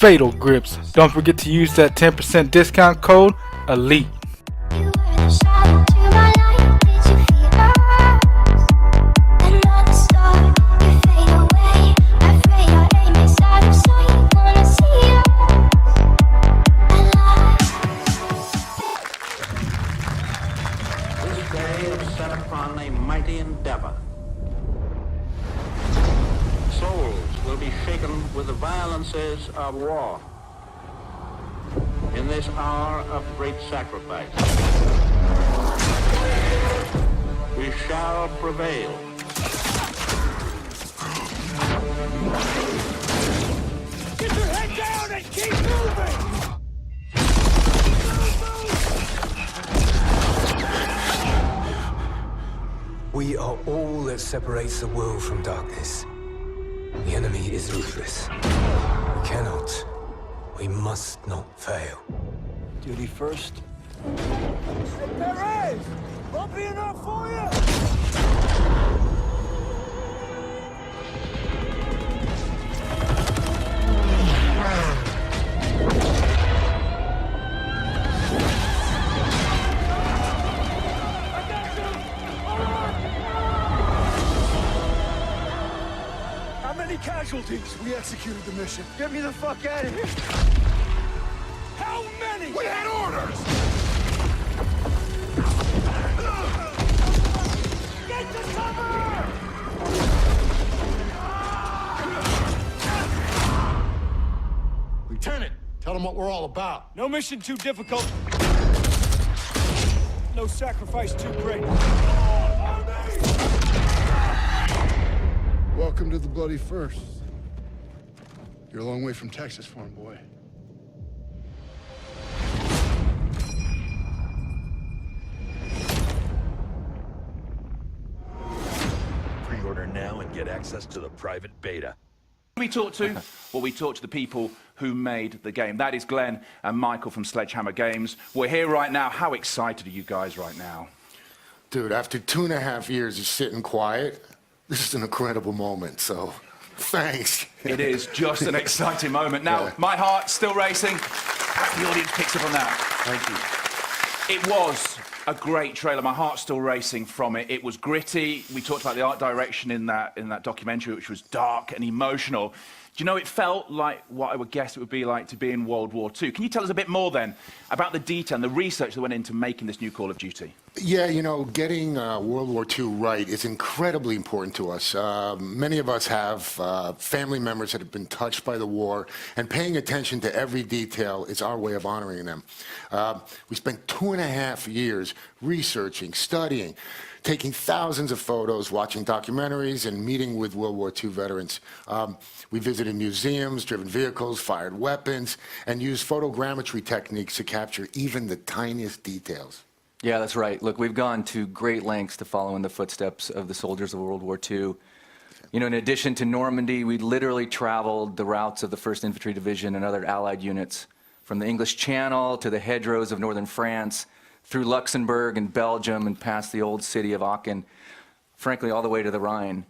Fatal Grips. Don't forget to use that 10% discount code ELITE. You were the shadow to my light. Did you feel us? Another star, you fade away. Afraid our aim is out of sight. Wanna see us alive. This day is set upon a mighty endeavor. Souls will be shaken with the violences of war. In this hour of great sacrifice, we shall prevail. Get your head down and keep moving! We are all that separates the world from darkness. The enemy is ruthless. We cannot, we must not fail. Duty first. Hey, Perez! Bumpy enough for you? How many casualties? We executed the mission. Get me the fuck out of here. How many? We had orders! Get to cover! Lieutenant, tell them what we're all about. No mission too difficult. No sacrifice too great. Welcome to the Bloody First. You're a long way from Texas, farm boy. Pre-order now and get access to the private beta. We talked to, well, we talked to the people who made the game. That is Glenn and Michael from Sledgehammer Games. We're here right now. How excited are you guys right now? Dude, after 2.5 years of sitting quiet, this is an incredible moment, so thanks. It is just an exciting moment. Now, Yeah. my heart's still racing. Hope the audience picks up on that. Thank you. It was a great trailer. My heart's still racing from it. It was gritty. We talked about the art direction in that documentary, which was dark and emotional. Do you know, it felt like what I would guess it would be like to be in World War II. Can you tell us a bit more then about the detail and the research that went into making this new Call of Duty? Yeah, you know, getting World War II right is incredibly important to us. Many of us have family members that have been touched by the war, and paying attention to every detail is our way of honoring them. We spent 2.5 years researching, studying, taking thousands of photos, watching documentaries, and meeting with World War II veterans. We visited museums, driven vehicles, fired weapons, and used photogrammetry techniques to capture even the tiniest details. Yeah, that's right. Look, we've gone to great lengths to follow in the footsteps of the soldiers of World War II. You know, in addition to Normandy, we literally traveled the routes of the 1st Infantry Division and other Allied units, from the English Channel to the hedgerows of northern France, through Luxembourg and Belgium and past the old city of Aachen, frankly, all the way to the Rhine.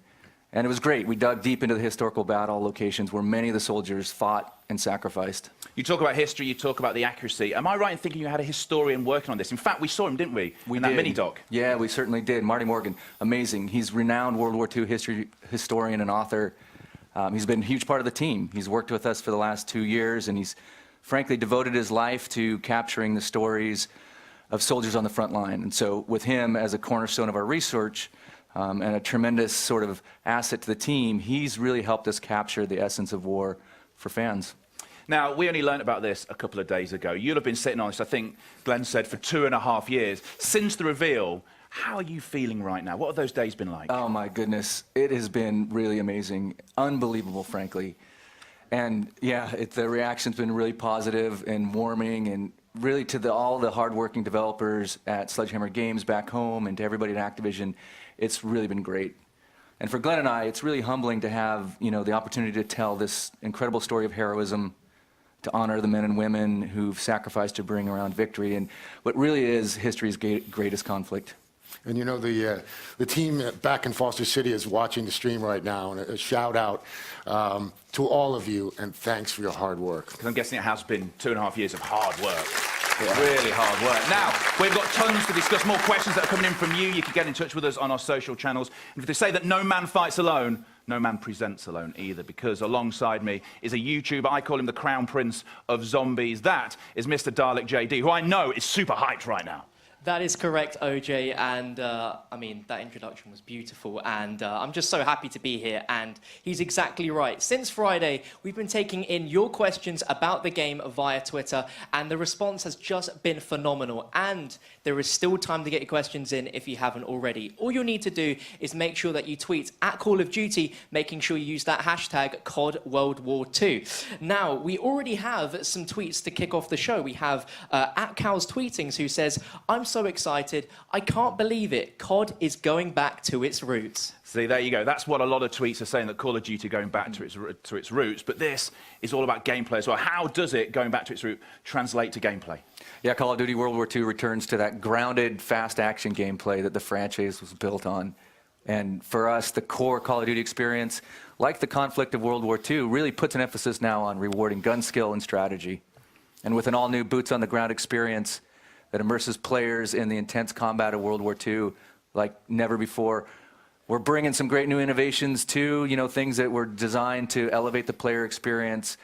And it was great. We dug deep into the historical battle locations where many of the soldiers fought and sacrificed. You talk about history, you talk about the accuracy. Am I right in thinking you had a historian working on this? In fact, we saw him, didn't we? In that mini-doc. Yeah, we certainly did. Marty Morgan, amazing. He's renowned World War II history historian and author. He's been a huge part of the team. He's worked with us for the last 2 years, and he's frankly devoted his life to capturing the stories of soldiers on the front line. And so with him as a cornerstone of our research, and a tremendous sort of asset to the team, he's really helped us capture the essence of war for fans. Now, we only learned about this a couple of days ago. You'll have been sitting on this, I think Glenn said, for 2.5 years. Since the reveal, how are you feeling right now? What have those days been like? Oh my goodness, it has been really amazing, unbelievable, frankly. And yeah, the reaction's been really positive and warming, and really to all the hardworking developers at Sledgehammer Games back home and to everybody at Activision, it's really been great. And for Glenn and I, it's really humbling to have, you know, the opportunity to tell this incredible story of heroism, to honor the men and women who've sacrificed to bring around victory, and what really is history's greatest conflict. And you know, the team back in Foster City is watching the stream right now, and a shout out to all of you, and thanks for your hard work. Because I'm guessing it has been 2.5 years of hard work. Really hard work. Now, we've got tons to discuss, more questions that are coming in from you. You can get in touch with us on our social channels. And if they say that no man fights alone, no man presents alone either, because alongside me is a YouTuber. I call him the Crown Prince of Zombies. That is Mr. Dalek JD, who I know is super hyped right now. That is correct, OJ, and I mean, that introduction was beautiful, and I'm just so happy to be here, and he's exactly right. Since Friday, we've been taking in your questions about the game via Twitter, and the response has just been phenomenal, and there is still time to get your questions in if you haven't already. All you'll need to do is make sure that you tweet at Call of Duty, making sure you use that hashtag COD World War II. Now, we already have some tweets to kick off the show. We have at Cal's Tweetings, who says, "I'm so excited. I can't believe it. COD is going back to its roots." See, there you go. That's what a lot of tweets are saying, that Call of Duty going back to its roots. But this is all about gameplay as well. How does it, going back to its root, translate to gameplay? Yeah, Call of Duty World War II returns to that grounded, fast action gameplay that the franchise was built on. And for us, the core Call of Duty experience, like the conflict of World War II, really puts an emphasis now on rewarding gun skill and strategy. And with an all-new boots-on-the-ground experience that immerses players in the intense combat of World War II like never before, we're bringing some great new innovations too, you know, things that were designed to elevate the player experience,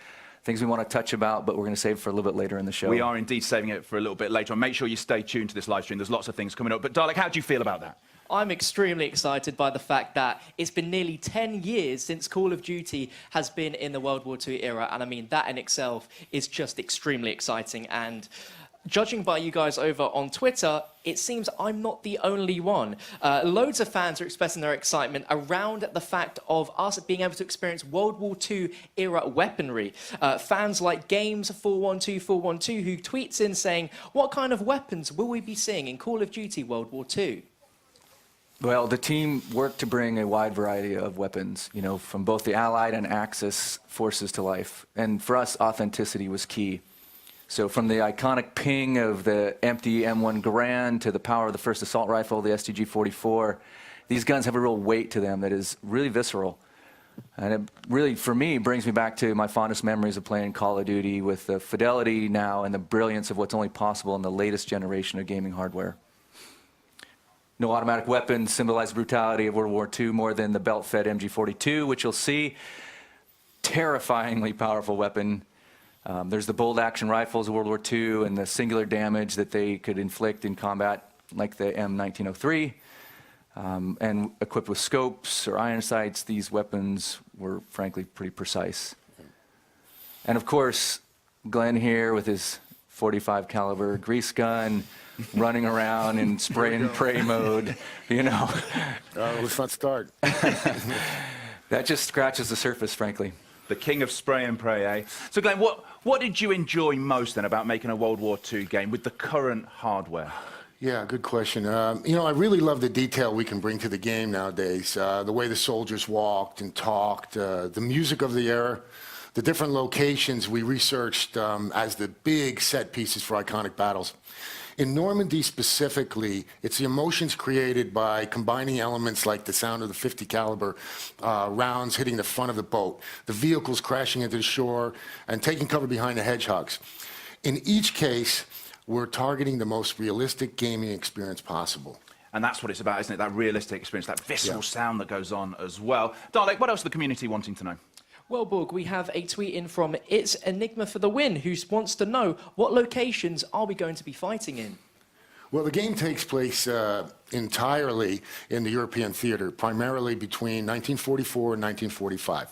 things we want to touch about, but we're going to save for a little bit later in the show. We are indeed saving it for a little bit later on. Make sure you stay tuned to this live stream. There's lots of things coming up. But Dalek, how do you feel about that? I'm extremely excited by the fact that it's been nearly 10 years since Call of Duty has been in the World War II era, and I mean, that in itself is just extremely exciting. And judging by you guys over on Twitter, it seems I'm not the only one. Loads of fans are expressing their excitement around the fact of us being able to experience World War II era weaponry. Fans like Games412412 who tweets in saying, "What kind of weapons will we be seeing in Call of Duty World War II?" Well, the team worked to bring a wide variety of weapons, you know, from both the Allied and Axis forces to life. And for us, authenticity was key. So from the iconic ping of the empty M1 Garand to the power of the first assault rifle, the STG-44, these guns have a real weight to them that is really visceral. And it really, for me, brings me back to my fondest memories of playing Call of Duty with the fidelity now and the brilliance of what's only possible in the latest generation of gaming hardware. No automatic weapons symbolize the brutality of World War II more than the belt-fed MG42, which you'll see. Terrifyingly powerful weapon. There's the bolt action rifles of World War II and the singular damage that they could inflict in combat, like the M1903. And equipped with scopes or iron sights, these weapons were frankly pretty precise. And of course, Glenn here with his .45 caliber grease gun, running around in spray and pray mode, you know. Let's not start. That just scratches the surface, frankly. The king of spray and pray, eh? So Glenn, what did you enjoy most then about making a World War II game with the current hardware? Yeah, good question. You know, I really love the detail we can bring to the game nowadays. The way the soldiers walked and talked, the music of the era, the different locations we researched as the big set pieces for iconic battles. In Normandy specifically, it's the emotions created by combining elements like the sound of the .50 caliber rounds hitting the front of the boat, the vehicles crashing into the shore, and taking cover behind the hedgehogs. In each case, we're targeting the most realistic gaming experience possible. And that's what it's about, isn't it? That realistic experience, that visceral sound that goes on as well. Dalek, what else is the community wanting to know? Well, Borg, we have a tweet in from It's Enigma for the Win, who wants to know, what locations are we going to be fighting in? Well, the game takes place entirely in the European theater, primarily between 1944 and 1945.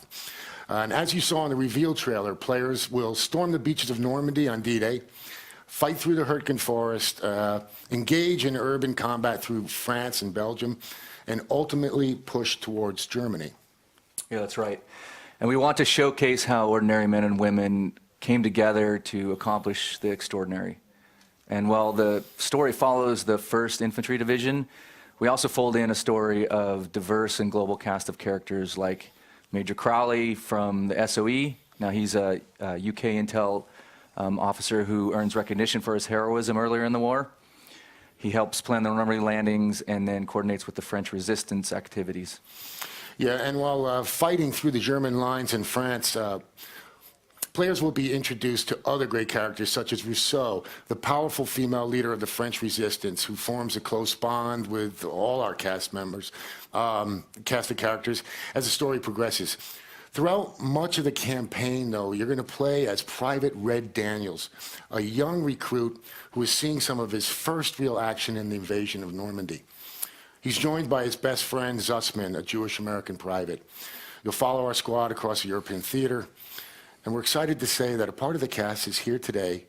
And as you saw in the reveal trailer, players will storm the beaches of Normandy on D-Day, fight through the Hurtgen Forest, engage in urban combat through France and Belgium, and ultimately push towards Germany. Yeah, that's right. And we want to showcase how ordinary men and women came together to accomplish the extraordinary. And while the story follows the 1st Infantry Division, we also fold in a story of diverse and global cast of characters like Major Crowley from the SOE. Now he's a UK intel officer who earns recognition for his heroism earlier in the war. He helps plan the Normandy landings and then coordinates with the French resistance activities. Yeah, and while fighting through the German lines in France, players will be introduced to other great characters such as Rousseau, the powerful female leader of the French resistance, who forms a close bond with all our cast members, cast of characters, as the story progresses. Throughout much of the campaign, though, you're going to play as Private Red Daniels, a young recruit who is seeing some of his first real action in the invasion of Normandy. He's joined by his best friend, Zussman, a Jewish-American private. You'll follow our squad across the European theater, and we're excited to say that a part of the cast is here today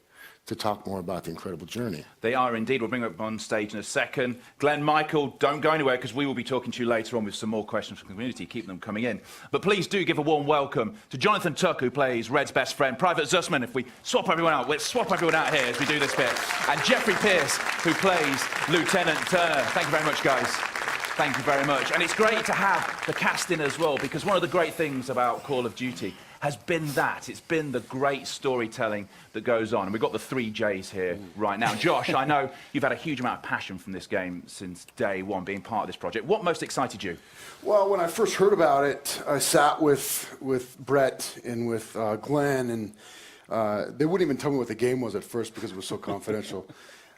to talk more about the incredible journey. They are indeed. We'll bring them up on stage in a second. Glenn, Michael, don't go anywhere because we will be talking to you later on with some more questions from the community. Keep them coming in. But please do give a warm welcome to Jonathan Tuck, who plays Red's best friend, Private Zussman. If we swap everyone out, let's swap everyone out here as we do this bit. And Jeffrey Pierce, who plays Lieutenant Turner. Thank you very much, guys. Thank you very much. And it's great to have the cast in as well, because one of the great things about Call of Duty has been that. It's been the great storytelling that goes on. And we've got the 3 Js here right now. Josh, I know you've had a huge amount of passion from this game since day one, being part of this project. What most excited you? Well, when I first heard about it, I sat with Brett and with Glenn, and they wouldn't even tell me what the game was at first because it was so confidential.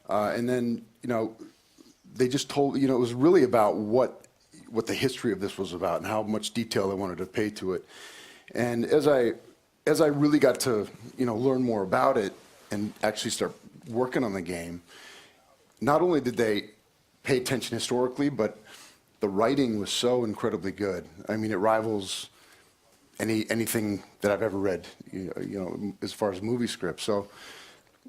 And then, you know, they just told, you know, it was really about what the history of this was about and how much detail they wanted to pay to it. And as I really got to, you know, learn more about it and actually start working on the game, not only did they pay attention historically, but the writing was so incredibly good. I mean, it rivals anything that I've ever read, you know, as far as movie scripts. So,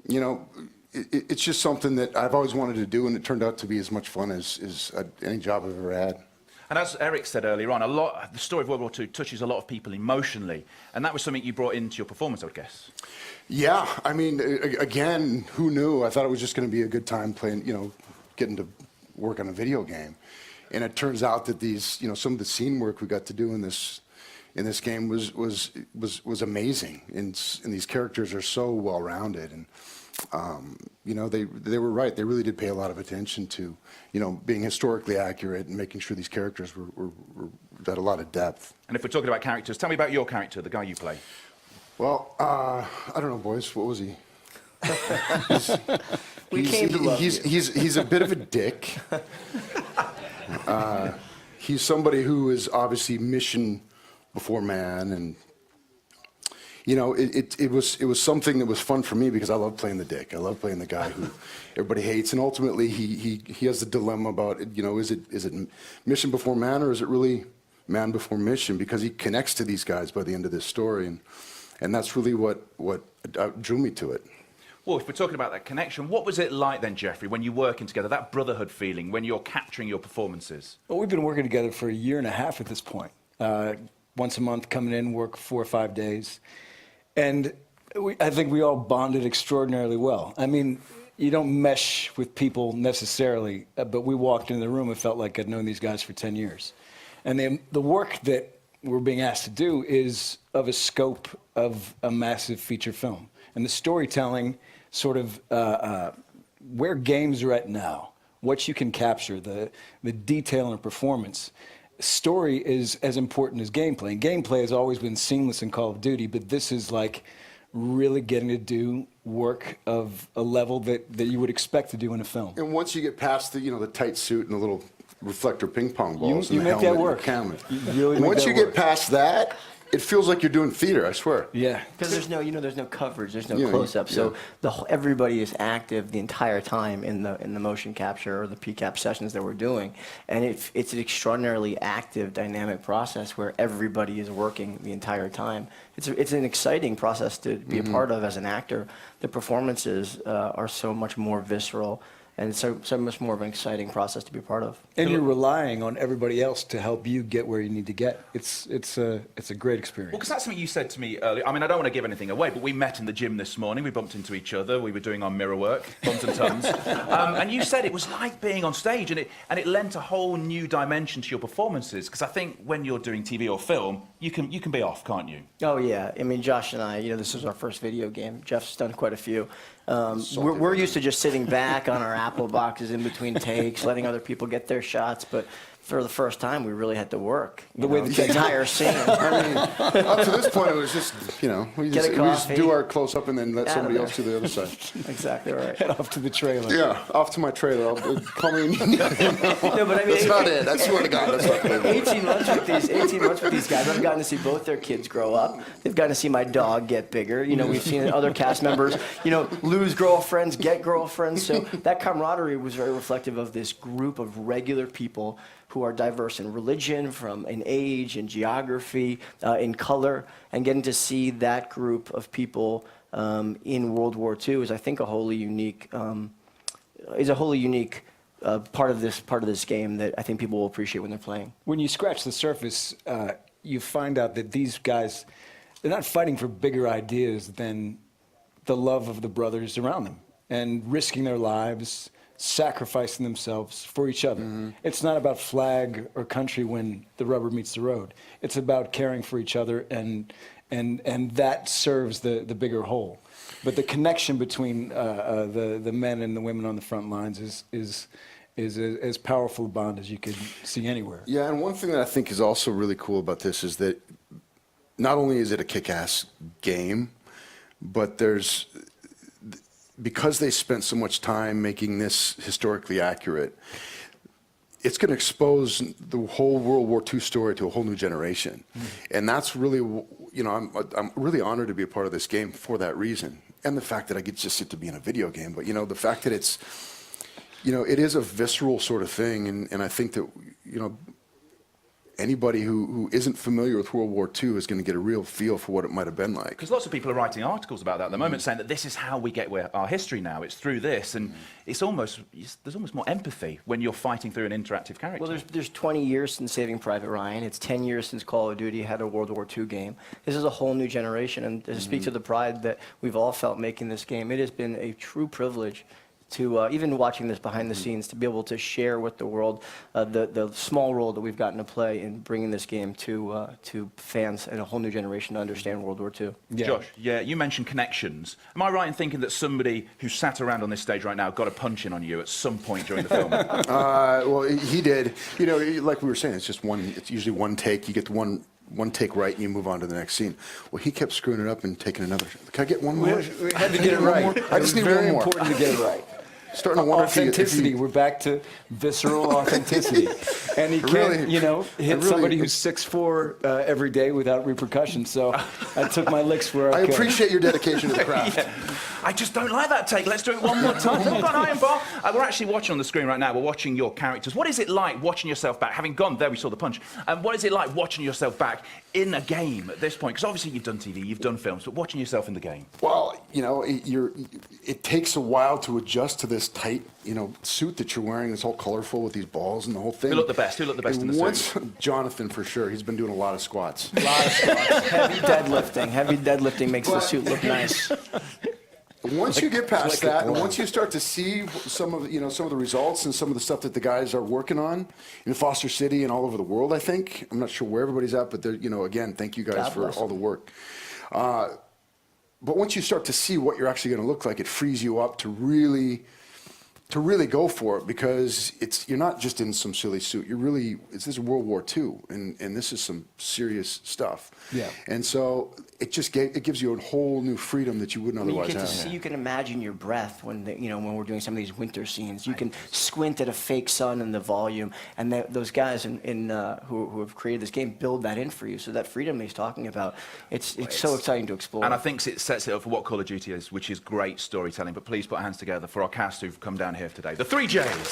you know, it's just something that I've always wanted to do, and it turned out to be as much fun as any job I've ever had. And as Eric said earlier on, the story of World War II touches a lot of people emotionally, and that was something you brought into your performance, I would guess. Yeah, I mean, again, who knew? I thought it was just going to be a good time playing, you know, getting to work on a video game, and it turns out that these, you know, some of the scene work we got to do in this game was amazing, and these characters are so well rounded, and you know, they were right. They really did pay a lot of attention to, you know, being historically accurate and making sure these characters were had a lot of depth. And if we're talking about characters, tell me about your character, the guy you play. Well, I don't know, boys. What was he? He's a bit of a dick. He's somebody who is obviously mission before man, and you know, it was something that was fun for me because I love playing the dick. I love playing the guy who everybody hates, and ultimately he has the dilemma about, you know, is it mission before man, or is it really man before mission? Because he connects to these guys by the end of this story, and that's really what drew me to it. Well, if we're talking about that connection, what was it like then, Jeffrey, when you're working together, that brotherhood feeling, when you're capturing your performances? Well, we've been working together for 1.5 years at this point. Once a month, coming in, work 4 or 5 days. And I think we all bonded extraordinarily well. I mean, you don't mesh with people necessarily, but we walked into the room and felt like I'd known these guys for 10 years. And the work that we're being asked to do is of a scope of a massive feature film. And the storytelling, sort of where games are at now, what you can capture, the detail and performance. Story is as important as gameplay. And gameplay has always been seamless in Call of Duty, but this is like really getting to do work of a level that you would expect to do in a film. And once you get past the, you know, the tight suit and the little reflector ping pong balls, you and the make helmet that work. And the camera. You really make once that you work. get past that, it feels like you're doing theater, I swear. Yeah. Because there's no, you know, there's no coverage, there's no close-up, so everybody is active the entire time in the motion capture or the PCAP sessions that we're doing, and it's an extraordinarily active, dynamic process where everybody is working the entire time. It's an exciting process to be a part of as an actor. The performances are so much more visceral. And so much more of an exciting process to be a part of. And you're relying on everybody else to help you get where you need to get. It's a great experience. Well, because that's something you said to me earlier. I mean, I don't want to give anything away, but we met in the gym this morning. We bumped into each other. We were doing our mirror work, bumped and tons. And you said it was like being on stage, and it lent a whole new dimension to your performances. Because I think when you're doing TV or film, you can be off, can't you? Oh yeah. I mean, Josh and I, you know, this is our first video game. Jeff's done quite a few. We're used to just sitting back on our Apple boxes in between takes, letting other people get their shots, but for the first time, we really had to work. The entire scene. I mean, up to this point, it was just, we just do our close-up and then let somebody else do the other side. Exactly right. Head off to the trailer. Yeah, off to my trailer. Call me. No, but I mean, that's not it. That's swear to God. That's not it. 18 months with these guys, I've gotten to see both their kids grow up. They've gotten to see my dog get bigger. We've seen other cast members, lose girlfriends, get girlfriends. So that camaraderie was very reflective of this group of regular people who are diverse in religion, in age, in geography, in color, and getting to see that group of people in World War II is, I think, a wholly unique part of this game that I think people will appreciate when they're playing. When you scratch the surface, you find out that these guys, they're not fighting for bigger ideas than the love of the brothers around them and risking their lives, sacrificing themselves for each other. Mm-hmm. It's not about flag or country when the rubber meets the road. It's about caring for each other, and that serves the bigger whole. But the connection between the men and the women on the front lines is as powerful a bond as you could see anywhere. Yeah, and one thing that I think is also really cool about this is that not only is it a kick-ass game, but because they spent so much time making this historically accurate, it's going to expose the whole World War II story to a whole new generation. And that's really, I'm really honored to be a part of this game for that reason. And the fact that I get to be in a video game, but the fact that it's, it is a visceral sort of thing. And I think that, anybody who isn't familiar with World War II is going to get a real feel for what it might have been like. Because lots of people are writing articles about that at the moment, saying that this is how we get our history now. It's through this, and there's almost more empathy when you're fighting through an interactive character. Well, there's 20 years since Saving Private Ryan. It's 10 years since Call of Duty had a World War II game. This is a whole new generation, and to speak to the pride that we've all felt making this game, it has been a true privilege to even watching this behind the scenes, to be able to share with the world the small role that we've gotten to play in bringing this game to fans and a whole new generation to understand World War II. Yeah. Josh, you mentioned connections. Am I right in thinking that somebody who sat around on this stage right now got a punch in on you at some point during the film? Well, he did. Like we were saying, it's usually one take. You get the one take right and you move on to the next scene. Well, he kept screwing it up and taking another. Can I get one more? We had to get it right. I just need one more. Very important to get it right. Starting to wonder authenticity. We're back to visceral authenticity, and he can't, hit somebody who's 6'4" every day without repercussions. So I took my licks where I could. I appreciate your dedication to the craft. I just don't like that take. Let's do it one more time. Hold on, Iron Bar. We're actually watching on the screen right now. We're watching your characters. What is it like watching yourself back? Having gone there, we saw the punch. What is it like watching yourself back in a game at this point? Because obviously you've done TV, you've done films, but watching yourself in the game. Well, it takes a while to adjust to this tight, suit that you're wearing. It's all colorful with these balls and the whole thing. Who looked the best? In the suit? Jonathan, for sure. He's been doing a lot of squats. Heavy deadlifting. Heavy deadlifting makes the suit look nice. Once you get past that, and once you start to see some of the results and some of the stuff that the guys are working on in Foster City and all over the world, I think. I'm not sure where everybody's at, but again, thank you guys for all the work. But once you start to see what you're actually going to look like, it frees you up to really go for it, because you're not just in some silly suit. This is World War II, and this is some serious stuff. Yeah. And so it gives you a whole new freedom that you wouldn't otherwise have. You can imagine your breath when we're doing some of these winter scenes. You can squint at a fake sun and the volume, and those guys who have created this game build that in for you. So that freedom he's talking about, it's so exciting to explore. And I think it sets it up for what Call of Duty is, which is great storytelling. But please put hands together for our cast who've come down here today. The 3 Js.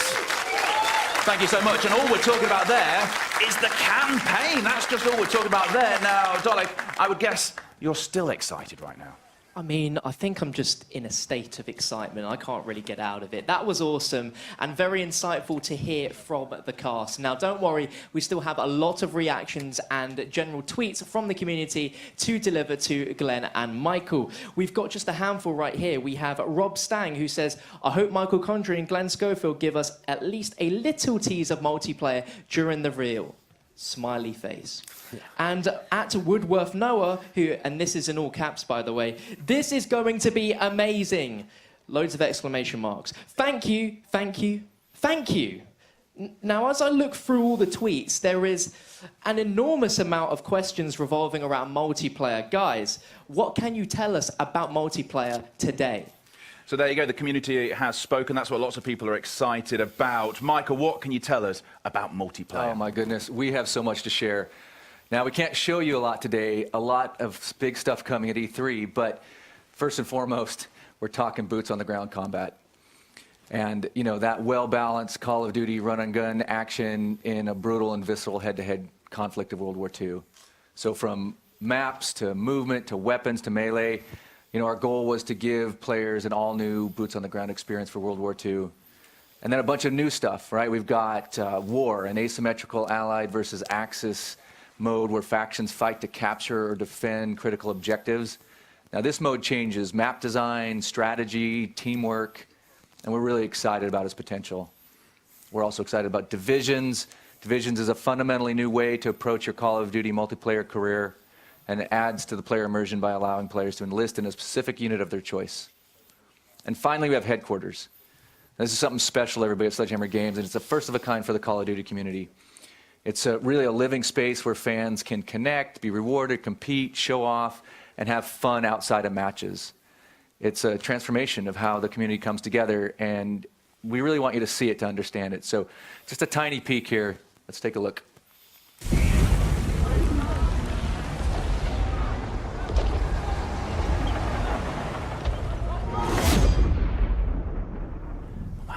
Thank you so much. And all we're talking about there is the campaign. That's just all we're talking about there. Now, Dolly, I would guess you're still excited right now. I mean, I think I'm just in a state of excitement. I can't really get out of it. That was awesome and very insightful to hear from the cast. Now, don't worry, we still have a lot of reactions and general tweets from the community to deliver to Glenn and Michael. We've got just a handful right here. We have Rob Stang, who says, I hope Michael Condrey and Glenn Schofield give us at least a little tease of multiplayer during the real. Smiley face. Yeah. And at Woodworth Noah, and this is in all caps, by the way, this is going to be amazing. Loads of exclamation marks. Thank you, thank you, thank you. Now, as I look through all the tweets, there is an enormous amount of questions revolving around multiplayer. Guys, what can you tell us about multiplayer today? So there you go, the community has spoken. That's what lots of people are excited about. Michael, what can you tell us about multiplayer? Oh my goodness, we have so much to share. Now, we can't show you a lot today, a lot of big stuff coming at E3, but first and foremost, we're talking boots on the ground combat. And, you know, that well-balanced Call of Duty run-and-gun action in a brutal and visceral head-to-head conflict of World War II. So from maps to movement to weapons to melee, you know, our goal was to give players an all-new boots-on-the-ground experience for World War II. And then a bunch of new stuff, right? We've got War, an asymmetrical Allied versus Axis mode where factions fight to capture or defend critical objectives. Now, this mode changes map design, strategy, teamwork, and we're really excited about its potential. We're also excited about Divisions. Divisions is a fundamentally new way to approach your Call of Duty multiplayer career, and it adds to the player immersion by allowing players to enlist in a specific unit of their choice. And finally, we have Headquarters. This is something special, everybody, at Sledgehammer Games, and it's the first of a kind for the Call of Duty community. It's really a living space where fans can connect, be rewarded, compete, show off, and have fun outside of matches. It's a transformation of how the community comes together, and we really want you to see it to understand it. So just a tiny peek here. Let's take a look.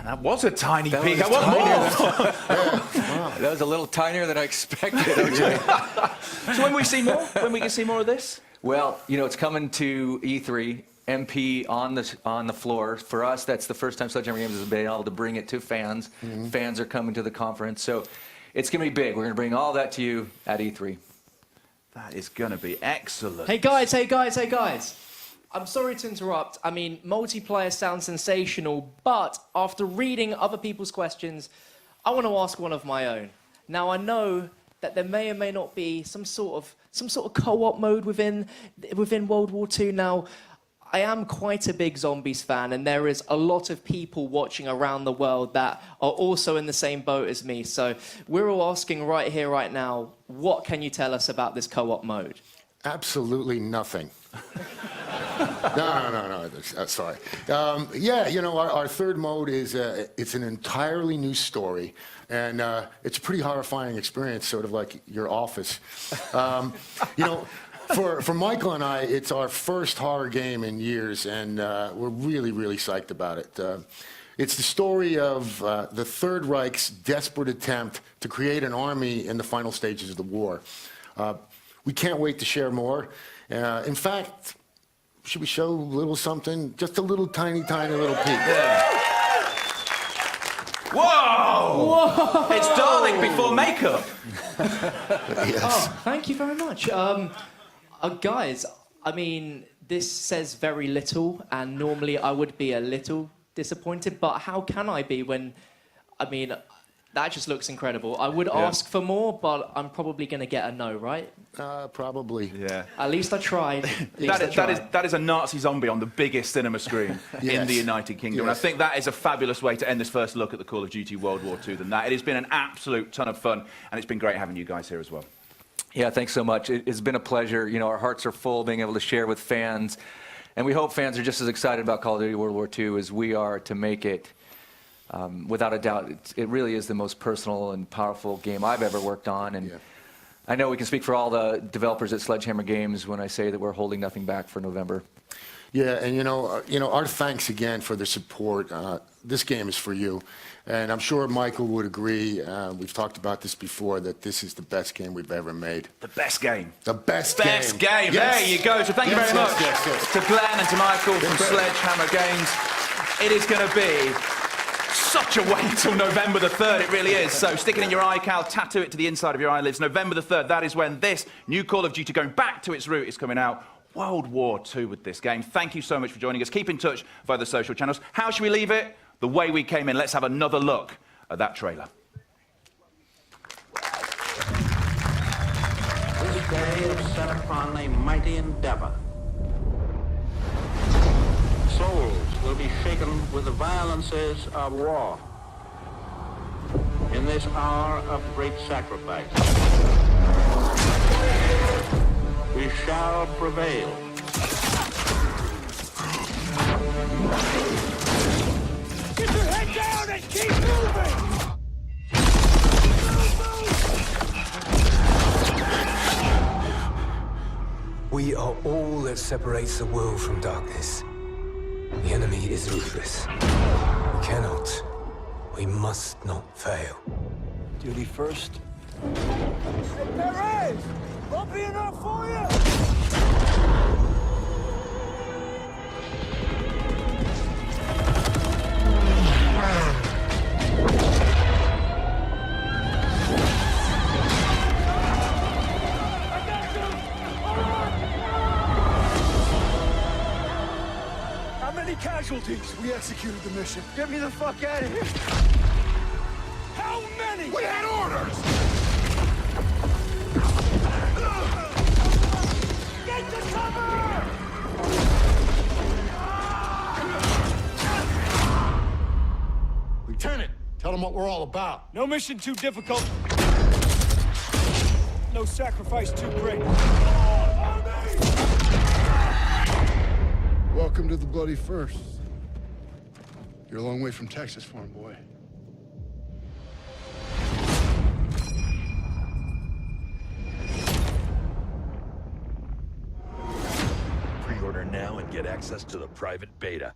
That was a tiny peek. That was more. Wow. That was a little tinier than I expected, OJ. So when we see more? When we can see more of this? Well, you know, it's coming to E3, MP on the floor. For us, that's the first time Sledgehammer Games has been able to bring it to fans. Mm-hmm. Fans are coming to the conference. So it's going to be big. We're going to bring all that to you at E3. That is going to be excellent. Hey guys, hey guys, hey guys. I'm sorry to interrupt. I mean, multiplayer sounds sensational, but after reading other people's questions, I want to ask one of my own. Now, I know that there may or may not be some sort of co-op mode within World War II. Now, I am quite a big Zombies fan, and there is a lot of people watching around the world that are also in the same boat as me. So we're all asking right here, right now, what can you tell us about this co-op mode? Absolutely nothing. No. Sorry. Yeah, you know, our third mode is it's an entirely new story, and it's a pretty horrifying experience, sort of like your office. You know, for Michael and I, it's our first horror game in years, and we're really, really psyched about it. It's the story of the Third Reich's desperate attempt to create an army in the final stages of the war. We can't wait to share more. In fact, should we show a little something? Just a little tiny little peek. Yeah. Whoa! Whoa! It's Dalek before makeup. Yes. Oh, thank you very much. Guys, I mean, this says very little, and normally I would be a little disappointed, but how can I be when, I mean, that just looks incredible. I would ask for more, but I'm probably going to get a no, right? Probably. Yeah. At least I tried. That is a Nazi zombie on the biggest cinema screen in the United Kingdom. Yes. And I think that is a fabulous way to end this first look at the Call of Duty World War II than that. It has been an absolute ton of fun, and it's been great having you guys here as well. Yeah, thanks so much. It's been a pleasure. You know, our hearts are full being able to share with fans, and we hope fans are just as excited about Call of Duty World War II as we are to make it. Without a doubt, it really is the most personal and powerful game I've ever worked on, and I know we can speak for all the developers at Sledgehammer Games when I say that we're holding nothing back for November. Yeah, and you know, our thanks again for the support. This game is for you, and I'm sure Michael would agree. We've talked about this before, that this is the best game we've ever made. The best game. The best game. Best game. Yes. There you go. So thank you very much to Glenn and to Michael from Sledgehammer Games. It is going to be such a wait till November the 3rd, it really is. So stick it in your iCal, tattoo it to the inside of your eyelids. November the 3rd, that is when this new Call of Duty, going back to its root, is coming out. World War II with this game. Thank you so much for joining us. Keep in touch via the social channels. How should we leave it? The way we came in. Let's have another look at that trailer. This day is set upon a mighty endeavor. Souls will be shaken with the violences of war. In this hour of great sacrifice, we shall prevail. Get your head down and keep moving! We are all that separates the world from darkness. The enemy is ruthless. We cannot, we must not fail. Duty first. Hey, Perez! Bumpy enough for you? How many casualties? We executed the mission. Get me the fuck out of here! How many? We had orders! Get to cover! Lieutenant, tell them what we're all about. No mission too difficult. No sacrifice too great. Welcome to the bloody first. You're a long way from Texas, farm boy. Pre-order now and get access to the private beta.